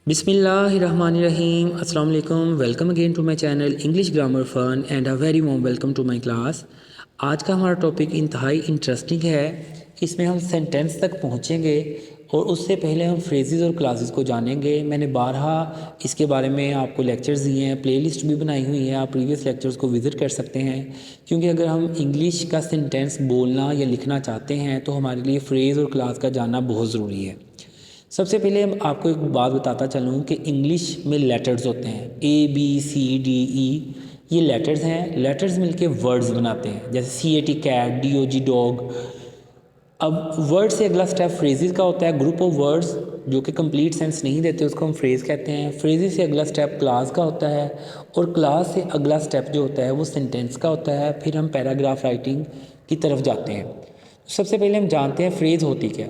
बिस्मिल्लाहिर्रहमानिर्रहीम अस्सलाम वालेकुम। Welcome again to my channel English grammar fun and a very warm welcome to my class. आज का हमारा टॉपिक इंतहाई इंटरेस्टिंग है। इसमें हम सेंटेंस तक पहुंचेंगे और उससे पहले हम फ्रेजेस और क्लासेस को जानेंगे। मैंने बारहा इसके बारे में आपको लेक्चर्स दिए हैं, प्लेलिस्ट भी बनाई हुई है, आप प्रीवियस लेक्चर्स को विज़िट कर सकते हैं। क्योंकि अगर हम इंग्लिश का सेंटेंस बोलना या लिखना चाहते हैं तो हमारे लिए फ्रेज़ और क्लास का जानना बहुत ज़रूरी है। सबसे पहले हम आपको एक बात बताता चलूँ कि इंग्लिश में लेटर्स होते हैं ABCDE, ये लेटर्स हैं। लेटर्स मिलके वर्ड्स बनाते हैं, जैसे CAT कैट, DOG डॉग। अब वर्ड से अगला स्टेप फ्रेजेस का होता है, ग्रुप ऑफ वर्ड्स जो कि कंप्लीट सेंस नहीं देते उसको हम फ्रेज़ कहते हैं। फ्रेजेस से अगला स्टेप क्लास का होता है और क्लास से अगला स्टेप जो होता है वो सेंटेंस का होता है। फिर हम पैराग्राफ राइटिंग की तरफ जाते हैं। सबसे पहले हम जानते हैं फ्रेज़ होती क्या।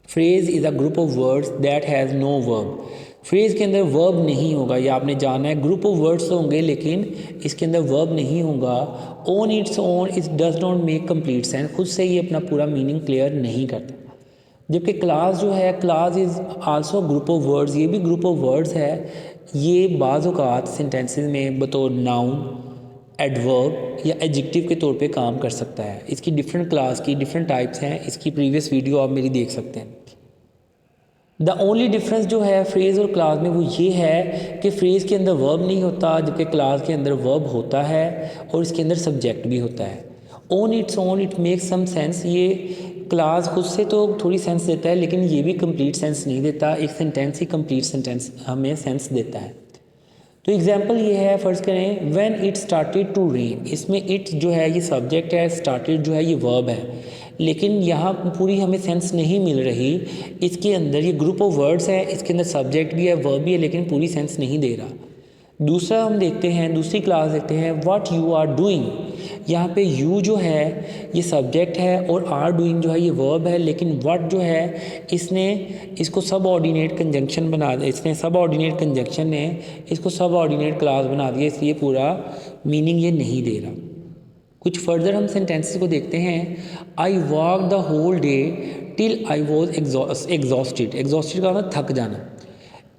Phrase is a group of words that has no verb. Phrase के अंदर वर्ब नहीं होगा, ये आपने जाना है। ग्रुप ऑफ वर्ड्स होंगे लेकिन इसके अंदर वर्ब नहीं होगा। On its own it does not make complete sense, खुद से ही अपना पूरा मीनिंग क्लियर नहीं करता। जबकि क्लास जो है, class is also group of words, ये भी ग्रुप ऑफ वर्ड्स है। ये बाज़ औक़ात सेंटेंसेस में बतौर नाउन, एडवर्ब या एडजेक्टिव के तौर पे काम कर सकता है। इसकी डिफरेंट क्लास की डिफरेंट टाइप्स हैं, इसकी प्रीवियस वीडियो आप मेरी देख सकते हैं। द ओनली डिफरेंस जो है फ्रेज़ और क्लास में वो ये है कि फ्रेज़ के अंदर वर्ब नहीं होता, जबकि क्लास के अंदर वर्ब होता है और इसके अंदर सब्जेक्ट भी होता है। On it makes some sense, ये क्लास खुद से तो थोड़ी सेंस देता है लेकिन ये भी कंप्लीट सेंस नहीं देता। एक सेंटेंस ही कंप्लीट सेंटेंस हमें सेंस देता है। तो एग्जाम्पल ये है, फ़र्ज़ करें when it started to rain. इसमें इट जो है ये सब्जेक्ट है, स्टार्टेड जो है ये वर्ब है, लेकिन यहाँ पूरी हमें सेंस नहीं मिल रही। इसके अंदर ये ग्रुप ऑफ वर्ड्स है, इसके अंदर सब्जेक्ट भी है, वर्ब भी है, लेकिन पूरी सेंस नहीं दे रहा। दूसरा हम देखते हैं, दूसरी क्लास देखते हैं, व्हाट यू आर डूइंग। यहाँ पे यू जो है ये सब्जेक्ट है और आर डूइंग जो है ये वर्ब है, लेकिन व्हाट जो है इसने इसको सब ऑर्डिनेट कंजंक्शन बना दिया। इसने सब ऑर्डिनेट कंजंक्शन ने इसको सब ऑर्डिनेट क्लास बना दिया, इसलिए पूरा मीनिंग ये नहीं दे रहा। कुछ फर्दर हम सेंटेंसेस को देखते हैं। I walk the whole day till I was exhausted. Exhausted का मतलब थक जाना।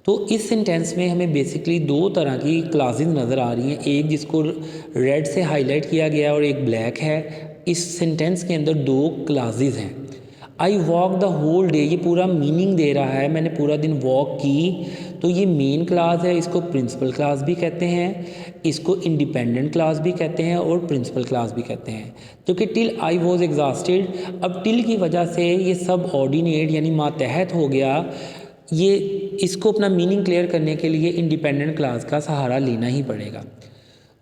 तो इस सेंटेंस में हमें बेसिकली दो तरह की क्लासेस नज़र आ रही हैं, एक जिसको रेड से हाईलाइट किया गया और एक ब्लैक है। इस सेंटेंस के अंदर दो क्लासेस हैं। I walk the whole day, ये पूरा मीनिंग दे रहा है, मैंने पूरा दिन वॉक की, तो ये मेन क्लास है। इसको प्रिंसिपल क्लास भी कहते हैं, इसको इंडिपेंडेंट क्लास भी कहते हैं और प्रिंसिपल क्लास भी कहते हैं। जो कि टिल आई वॉज एग्जॉस्टेड, अब टिल की वजह से ये सब ऑर्डिनेट यानी मातहत हो गया। ये इसको अपना मीनिंग क्लियर करने के लिए इंडिपेंडेंट क्लास का सहारा लेना ही पड़ेगा।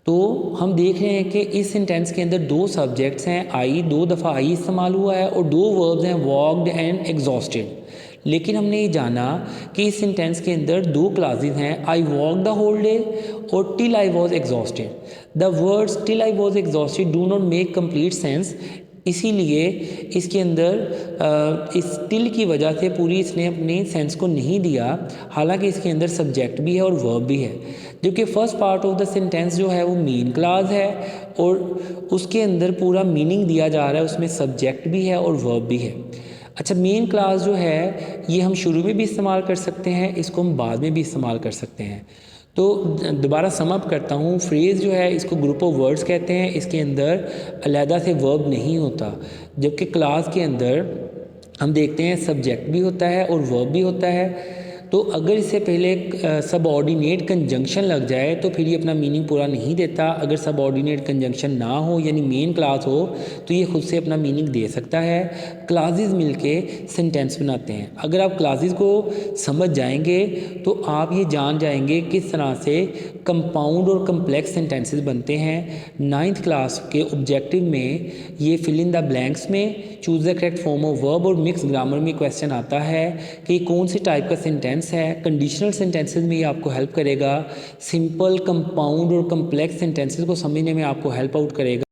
तो हम देख रहे हैं कि इस सेंटेंस के अंदर दो सब्जेक्ट्स हैं, आई, दो दफ़ा आई इस्तेमाल हुआ है, और दो वर्ब्स हैं, वॉक्ड एंड एग्जॉस्टेड। लेकिन हमने ये जाना कि इस सेंटेंस के अंदर दो क्लासेस हैं, I walk the whole day और till I was exhausted. The words till I was exhausted do not make complete sense, इसीलिए इसके अंदर इस टिल की वजह से पूरी इसने अपनी सेंस को नहीं दिया। हालांकि इसके अंदर सब्जेक्ट भी है और वर्ब भी है, जबकि first part of the sentence जो है वो मेन क्लास है और उसके अंदर पूरा मीनिंग दिया जा रहा है, उसमें सब्जेक्ट भी है और वर्ब भी है। अच्छा, मेन क्लास जो है ये हम शुरू में भी इस्तेमाल कर सकते हैं, इसको हम बाद में भी इस्तेमाल कर सकते हैं। तो दोबारा सम अप करता हूँ, फ्रेज़ जो है इसको ग्रुप ऑफ वर्ड्स कहते हैं, इसके अंदर अलहदा से वर्ब नहीं होता। जबकि क्लास के अंदर हम देखते हैं सब्जेक्ट भी होता है और वर्ब भी होता है। तो अगर इससे पहले सब ऑर्डिनेट कंजंक्शन लग जाए तो फिर ये अपना मीनिंग पूरा नहीं देता। अगर सब ऑर्डिनेट कंजंक्शन ना हो यानी मेन क्लास हो तो ये खुद से अपना मीनिंग दे सकता है। क्लासेस मिलके सेंटेंस बनाते हैं। अगर आप क्लासेस को समझ जाएंगे तो आप ये जान जाएंगे किस तरह से कंपाउंड और कम्प्लेक्स सेंटेंसेस बनते हैं। 9th क्लास के ऑब्जेक्टिव में ये फिल इन द ब्लैंक्स में choose the correct form of verb और मिक्स ग्रामर में क्वेश्चन आता है कि कौन सी टाइप का सेंटेंस है। कंडीशनल सेंटेंसेस में ये आपको हेल्प करेगा, सिंपल, कंपाउंड और कम्प्लेक्स सेंटेंसेस को समझने में आपको हेल्प आउट करेगा।